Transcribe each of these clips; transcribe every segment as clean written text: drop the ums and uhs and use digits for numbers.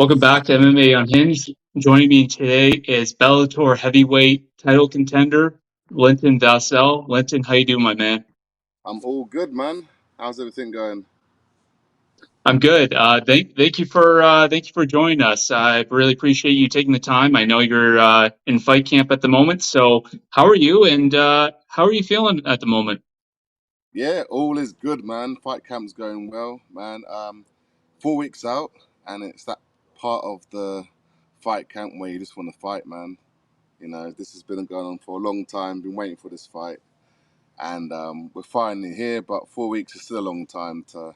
Welcome back to MMA Unhinged. Joining me today is Bellator heavyweight title contender Linton Vassell. Linton, how you doing, my man? I'm all good, man. How's everything going? I'm good. Thank you for joining us. I really appreciate you taking the time. I know you're in fight camp at the moment. So how are you, and how are you feeling at the moment? Yeah, all is good, man. Fight camp's going well, man. 4 weeks out, and it's that part of the fight camp where you just want to fight, man. This has been going on for a long time. Been waiting for this fight, and we're finally here. But 4 weeks is still a long time to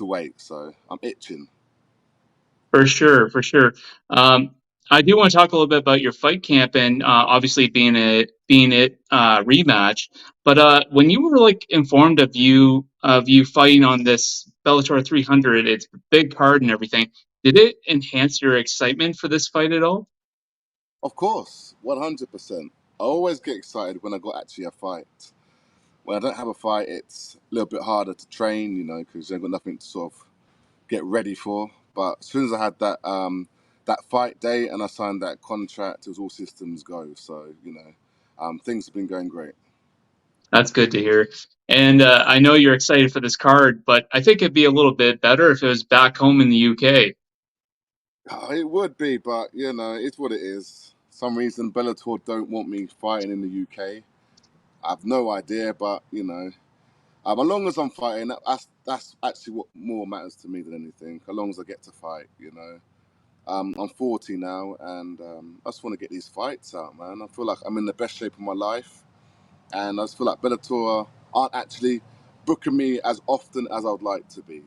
wait, so I'm itching. For sure, for sure. Um, I do want to talk a little bit about your fight camp and obviously being it rematch. But when you were like informed of you fighting on this Bellator 300, it's a big card and everything. Did it enhance your excitement for this fight at all? Of course, 100%. I always get excited when I got actually a fight. When I don't have a fight, it's a little bit harder to train, because you've got nothing to sort of get ready for. But as soon as I had that fight day and I signed that contract, it was all systems go. So things have been going great. That's good to hear. And I know you're excited for this card, but I think it'd be a little bit better if it was back home in the UK. It would be, but it's what it is. Some reason Bellator don't want me fighting in the UK. I have no idea, but as long as I'm fighting, that's actually what more matters to me than anything. As long as I get to fight. I'm 40 now, and I just want to get these fights out, man. I feel like I'm in the best shape of my life, and I just feel like Bellator aren't actually booking me as often as I would like to be.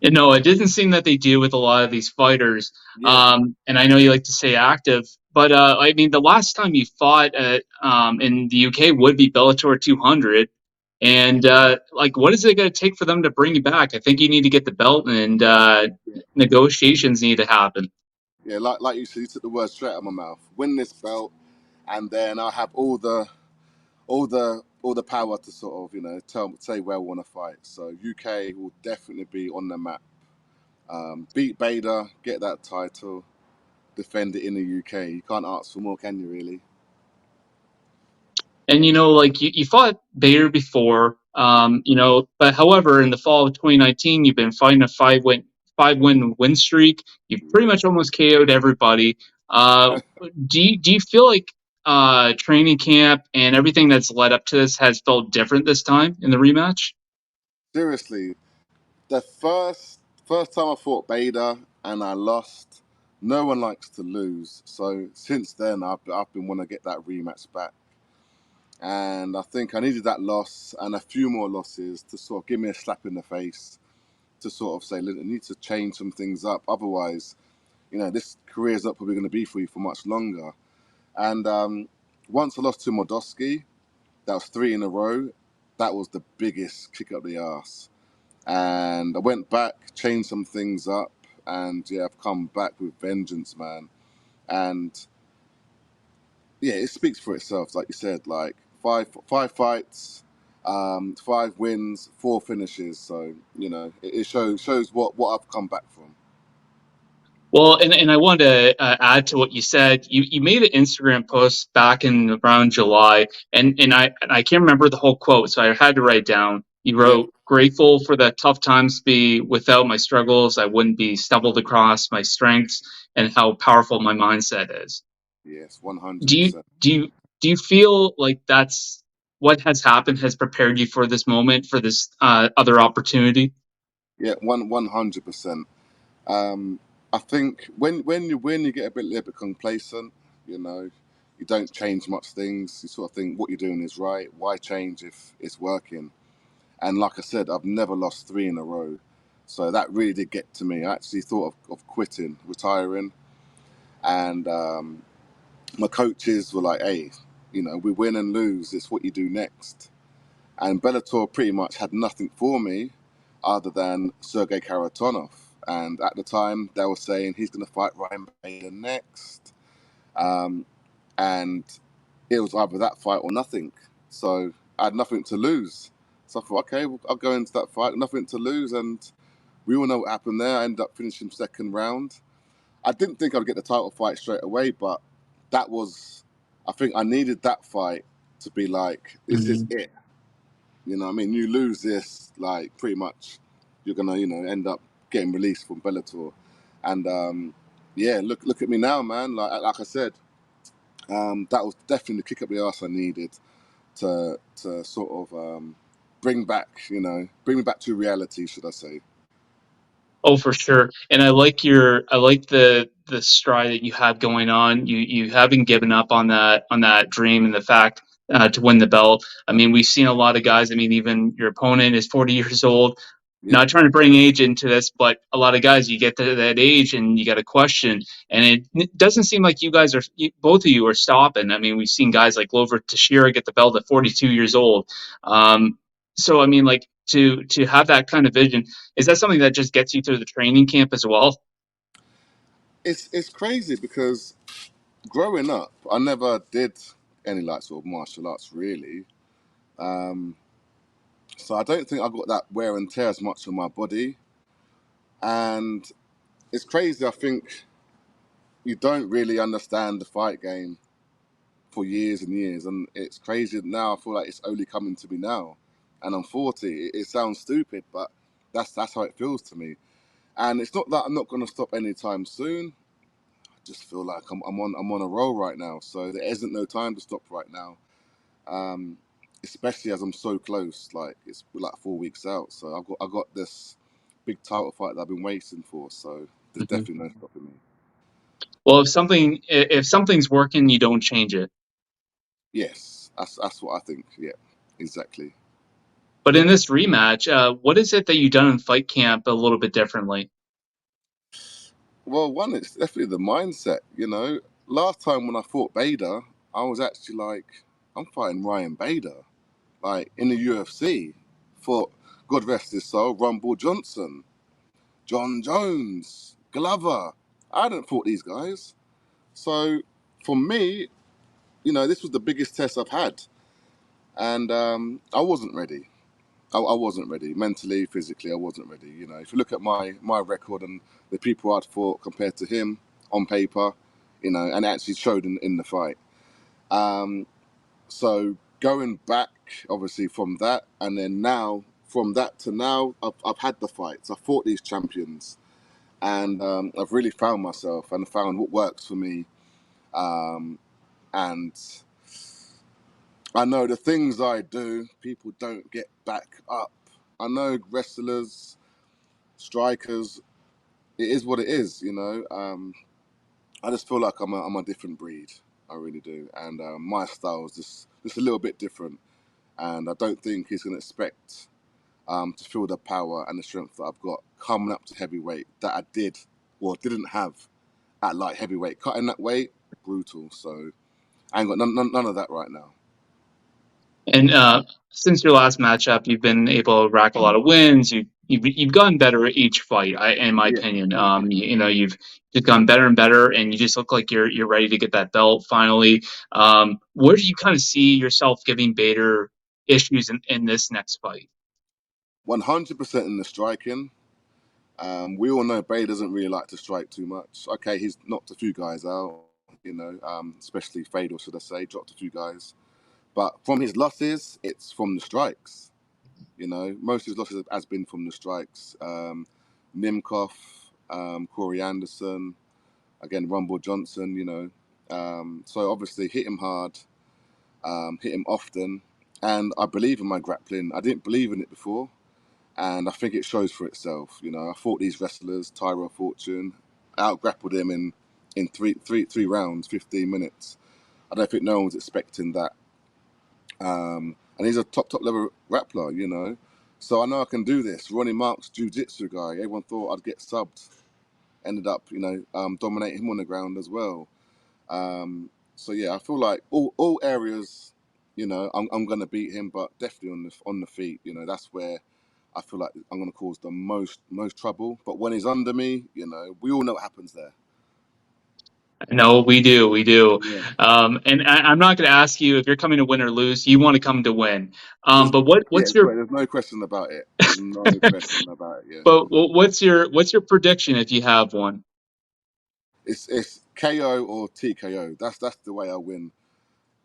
And no, it didn't seem that they do with a lot of these fighters. Yeah, And I know you like to say active, but I mean, the last time you fought in the UK would be Bellator 200. And like, what is it going to take for them to bring you back? I think you need to get the belt, and negotiations need to happen. yeah. Like you said, you took the words straight out of my mouth. Win this belt, and then I'll have all the power to sort of say where I want to fight. So UK will definitely be on the map. Beat Bader, get that title, defend it in the UK. You can't ask for more, can you? Really? And like you fought Bader before, but however, in the fall of 2019, you've been fighting a five win streak. You've pretty much almost KO'd everybody. Do you feel like training camp and everything that's led up to this has felt different this time in the rematch? Seriously, the first time I fought Bader and I lost. No one likes to lose, so since then I've been wanting to get that rematch back, and I think I needed that loss and a few more losses to sort of give me a slap in the face to sort of say, "Look, I need to change some things up. Otherwise, this career is not probably going to be for you for much longer." And once I lost to Modosky, that was three in a row. That was the biggest kick up the arse. And I went back, changed some things up, and yeah, I've come back with vengeance, man. And yeah, it speaks for itself, like you said, like five fights, 5 wins, 4 finishes. So it shows what I've come back from. Well, and I wanted to add to what you said. You made an Instagram post back in around July, and I can't remember the whole quote, so I had to write it down. You Yeah. wrote, "Grateful for the tough times be without my struggles, I wouldn't be stumbled across my strengths and how powerful my mindset is." Yes, one hundred Do you percent. do you do you feel like that's what has happened has prepared you for this moment, for this other opportunity? Yeah, 100%. Um, I think when you win, you get a little bit complacent. You know, you don't change much things. You sort of think what you're doing is right. Why change if it's working? And like I said, I've never lost three in a row, so that really did get to me. I actually thought of quitting, retiring, and my coaches were like, "Hey, we win and lose. It's what you do next." And Bellator pretty much had nothing for me other than Sergey Karatonov. And at the time, they were saying he's going to fight Ryan Bader next. Um, and it was either that fight or nothing. So I had nothing to lose. So I thought, okay, well, I'll go into that fight, nothing to lose. And We all know what happened there. I ended up finishing second round. I didn't think I'd get the title fight straight away, but that was, I think I needed that fight to be like, this is Mhm. it. You know what I mean? You lose this, like, pretty much you're going to, end up getting released from Bellator. And yeah, look at me now, man. Like I said, that was definitely the kick up the arse I needed to sort of bring me back to reality, should I say. Oh, for sure. And I like the stride that you have going on. You haven't given up on that dream and the fact to win the belt. I mean, we've seen a lot of guys. I mean, even your opponent is 40 years old. Yep. Not trying to bring age into this, but a lot of guys, you get to that age and you got a question, and it doesn't seem like you guys are, both of you are stopping. I mean, we've seen guys like Glover Teixeira get the belt at 42 years old. So I mean, like to have that kind of vision, is that something that just gets you through the training camp as well? It's crazy because growing up, I never did any like sort of martial arts really. Um, so I don't think I got that wear and tear as much on my body. And it's crazy. I think you don't really understand the fight game for years and years, and it's crazy now. I feel like it's only coming to me now, and I'm 40. It sounds stupid, but that's how it feels to me. And it's not that I'm not going to stop anytime soon. I just feel like I'm on a roll right now, so there isn't no time to stop right now. Um, Especially as I'm so close, like it's like 4 weeks out. So I got this big title fight that I've been waiting for. So there's Mhm. definitely no stopping me. Well, if something's working, you don't change it. Yes, that's what I think. Yeah, exactly. But in this rematch, what is it that you done in fight camp a little bit differently? Well, one, it's definitely the mindset. Last time when I fought Bader, I was actually like, I'm fighting Ryan Bader, like in the UFC. Fought, God rest his soul, Rumble Johnson, John Jones, Glover. I hadn't fought these guys. So for me, this was the biggest test I've had, and I wasn't ready. I wasn't ready mentally, physically. I wasn't ready. If you look at my record and the people I'd fought compared to him on paper, and it actually showed in the fight. Um, so going back, obviously from that, and then now from that to now, I've had the fights. I've fought these champions, and I've really found myself and found what works for me. And I know the things I do, people don't get back up. I know wrestlers, strikers, it is what it is. I just feel like I'm a different breed. I really do, and my style is just a little bit different. And I don't think he's going to expect to feel the power and the strength that I've got coming up to heavyweight that I did or didn't have at light heavyweight. Cutting that weight, brutal. So I ain't got none of that right now. And since your last matchup, you've been able to rack a lot of wins. You've gotten better at each fight, in my Yeah. opinion. You've just gotten better and better, and you just look like you're ready to get that belt finally. Where do you kind of see yourself giving Bader issues in this next fight? 100% in the striking. We all know Bay doesn't really like to strike too much. Okay, he's knocked a few guys out, especially Fedor, should I say, dropped a few guys. But from his losses, it's from the strikes. Most of his losses has been from the strikes. Nimkov, Corey Anderson, again, Rumble Johnson, So obviously hit him hard, hit him often. And I believe in my grappling. I didn't believe in it before. And I think it shows for itself. I fought these wrestlers, Tyro Fortune, out grappled him in three rounds, 15 minutes. I don't think no one was expecting that. And he's a top level grappler. So I know I can do this. Ronnie Mark's jiu-jitsu guy. Everyone thought I'd get subbed. Ended up, dominating him on the ground as well. So yeah, I feel like all areas, I'm gonna beat him, but definitely on the feet. That's where I feel like I'm gonna cause the most trouble. But when he's under me, we all know what happens there. No, we do, we do. Yeah, And I'm not going to ask you if you're coming to win or lose. You want to come to win. there's, But yeah, what's your there's no question about it. There's no question about it. Yeah, what's your prediction if you have one? it's KO or TKO. That's the way I win.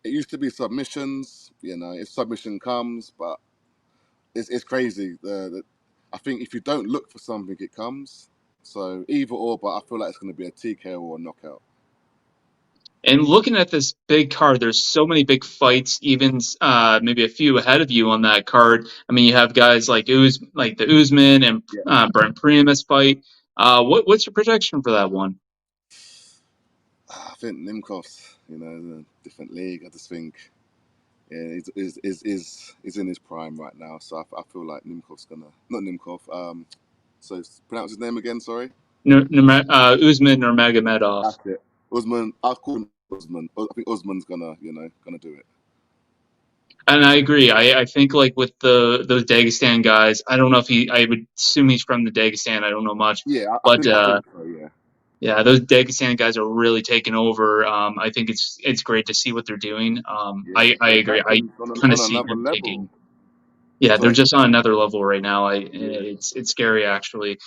It used to be submissions, if submission comes, but it's crazy. I think if you don't look for something, it comes. So either or, but I feel like it's going to be a TKO or a knockout. And looking at this big card, there's so many big fights, even maybe a few ahead of you on that card. I mean, you have guys like like the Usman and Yeah, Brent Primus fight. What's your projection for that one? I think Nimkov's, a different league. I just think, yeah, is in his prime right now. So I feel like Nimkov's gonna, not Nimkov. So pronounce his name again. Sorry. Usman or Magomedov. That's it. Usman. I'll call him Usman. I think Usman's gonna do it. And I agree. I think like with those Dagestan guys, I don't know if I would assume he's from the Dagestan. I don't know much, Yeah, I but think I think so. Yeah, yeah, those Dagestan guys are really taking over. I think it's great to see what they're doing. yeah. I Their agree. I grappling kind of on see another them level. taking. Yeah, they're Sorry. just on another level right now. Yeah. It's scary actually.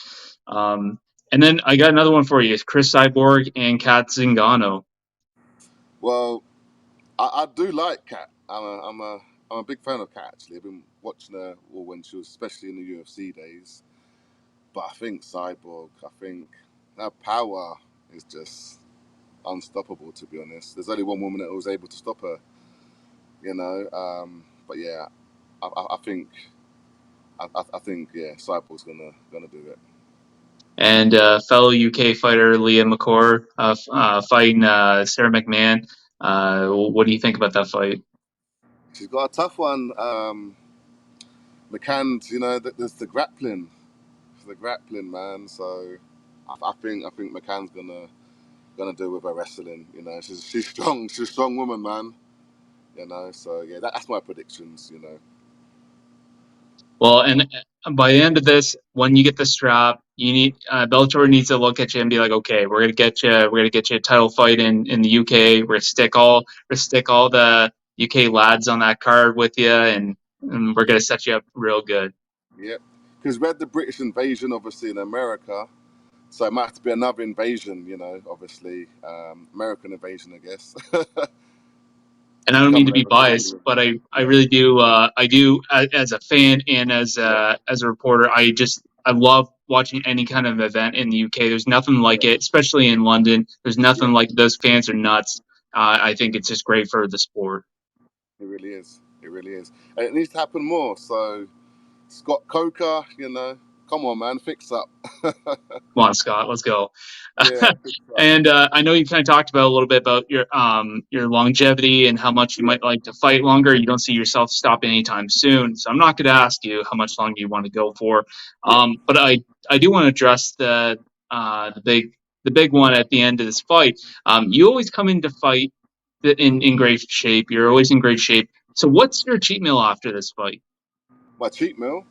Um, and then I got another one for you. It's Chris Cyborg and Kat Zingano. Well, I do like Kat. I'm a big fan of Kat. Actually, I've been watching her all when she was, especially in the UFC days. But I think Cyborg. I think her power is just unstoppable. To be honest, there's only one woman that was able to stop her. But yeah, I think I think yeah, Cyborg's gonna do it. And fellow UK fighter Leah McCord fighting Sarah McMahon. What do you think about that fight? She's got a tough one. McCann's, there's the grappling, man. So I think McCann's gonna do with her wrestling. She's strong. She's a strong woman, man. So yeah, that's my predictions. Well, and by the end of this, when you get the strap, you need Bellator needs to look at you and be like, okay, we're gonna get you a title fight in the UK. We're gonna stick all the UK lads on that card with you, and we're gonna set you up real good. Yeah, because we had the British invasion, obviously in America, so it might have to be another invasion. Obviously American invasion, I guess. And I don't mean to Coming be over to biased, England. but I Yeah, really do I do as a fan and yeah, as a reporter, I love watching any kind of event in the UK. There's nothing like yeah, it, especially in London. There's yeah. nothing like those fans are nuts. I think it's just great for the sport. It really is. It really is, and it needs to happen more. So Scott Coker, come on, man, fix up. Come on, Scott, let's go. Yeah, fix up. And I know you kind of talked about a little bit about your longevity and how much you Yeah, might like to fight longer. You don't see yourself stopping anytime soon, so I'm not going to ask you how much longer you want to go for. yeah. But I do want to address the big one at the end of this fight. You always come into fight in great shape. You're always in great shape. So what's your cheat meal after this fight? My cheat meal.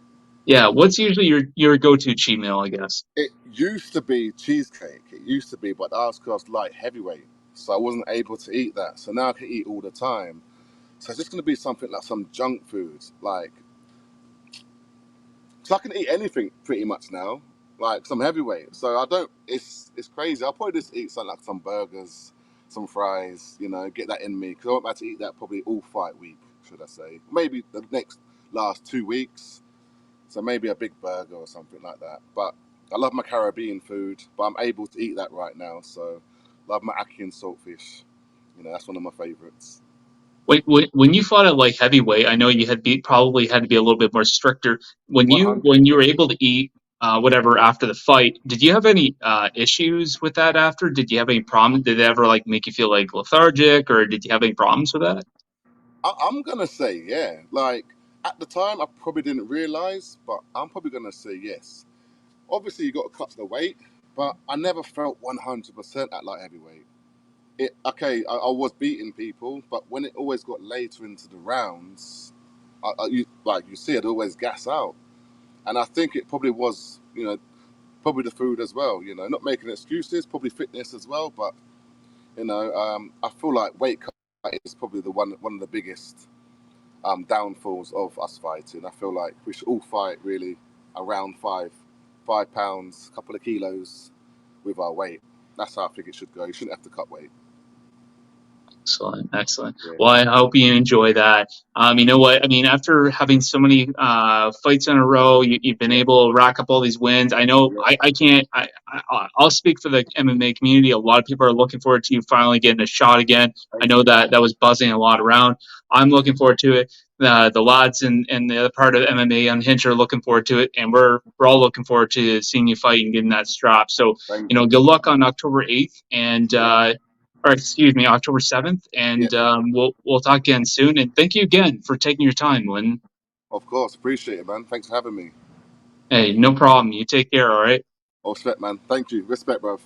Yeah, what's usually your go-to cheat meal, I guess. It used to be cheesecake. It used to be, but I was light heavyweight, so I wasn't able to eat that. So now I can eat all the time. So it's just gonna be something like some junk food, like so I can eat anything pretty much now, like some heavyweight. So I don't. It's crazy. I'll probably just eat something like some burgers, some fries. Get that in me because I won't be able to eat that probably all fight week, should I say? Maybe the next last 2 weeks. So maybe a big burger or something like that. But I love my Caribbean food, but I'm able to eat that right now. So love my ackee and saltfish. That's one of my favorites. Wait, when you fought at like heavyweight, I know you probably had to be a little bit more stricter. One hundred. When you were able to eat whatever after the fight, did you have any issues with that after? Did you have any problems? Did it ever like make you feel like lethargic, or did you have any problems with that? I'm gonna say yeah. Like at the time, I probably didn't realize, but I'm probably gonna say yes. Obviously, you got to cut the weight, but I never felt 100% at light heavyweight. I was beating people, but when it always got later into the rounds, like you see, I'd always gas out. And I think it probably was, probably the food as well. Not making excuses, probably fitness as well. But I feel like weight cut is probably the one of the biggest downfalls of us fighting. I feel like we should all fight really around 5 pounds, a couple of kilos with our weight. That's how I think it should go. You shouldn't have to cut weight. Excellent, excellent. Yeah, Well, I hope you enjoy that. You know what? I mean, after having so many fights in a row, you've been yeah, able to rack up all these wins. I know yeah. I can't. I'll speak for the MMA community. A lot of people are looking forward to you finally getting a shot again. I Thank know you. that was buzzing a lot around. I'm looking forward to it. The lads and the other part of MMA Unhinged are looking forward to it, and we're all looking forward to seeing you fight and getting that strap. So, Thank you. good luck on October 8th, and Yeah, or excuse me, October 7th, yeah. and we'll talk again soon. And thank you again for taking your time, Lynn. Of course, appreciate it, man. Thanks for having me. Hey, no problem. You take care. All right. Respect, man. Thank you. Respect, bro.